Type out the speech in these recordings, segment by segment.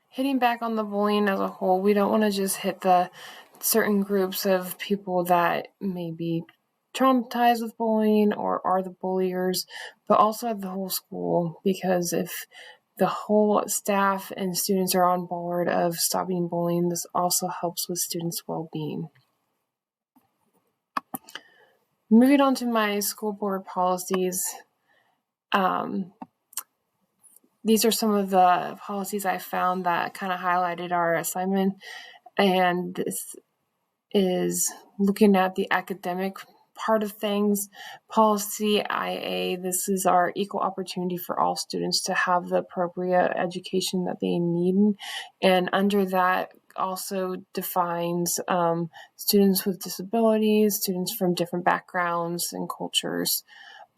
hitting back on the bullying as a whole, we don't want to just hit the certain groups of people that may be traumatized with bullying or are the bulliers, but also at the whole school, because if the whole staff and students are on board of stopping bullying, this also helps with students' well-being. Moving on to my school board policies. These are some of the policies I found that kind of highlighted our assignment, and this is looking at the academic part of things. Policy IA, this is our equal opportunity for all students to have the appropriate education that they need, and under that also defines students with disabilities, students from different backgrounds and cultures.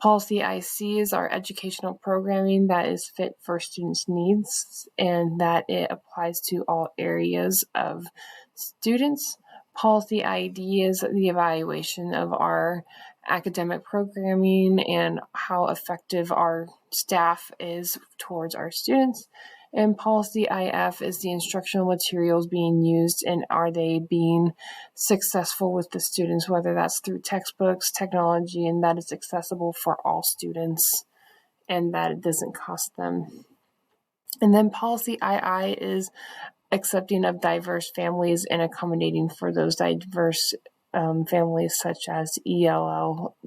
Policy IC is our educational programming that is fit for students' needs and that it applies to all areas of students. Policy ID is the evaluation of our academic programming and how effective our staff is towards our students. And policy IF is the instructional materials being used and are they being successful with the students, whether that's through textbooks, technology, and that it's accessible for all students and that it doesn't cost them. And then policy II is accepting of diverse families and accommodating for those diverse families, such as ELL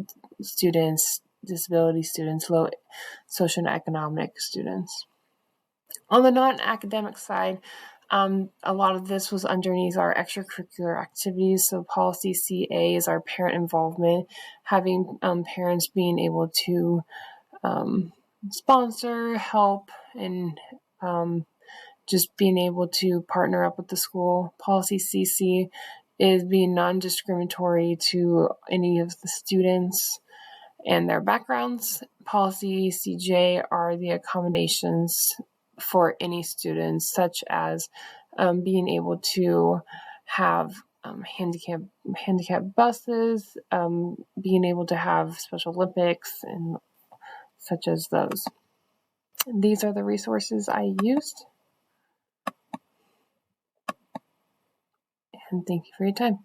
students, disability students, low socioeconomic students. On the non-academic side, a lot of this was underneath our extracurricular activities. So policy CA is our parent involvement, having parents being able to sponsor, help, and just being able to partner up with the school. Policy CC is being non-discriminatory to any of the students and their backgrounds. Policy CJ are the accommodations for any students, such as being able to have handicap buses, being able to have Special Olympics, and such as those. These are the resources I used. And thank you for your time.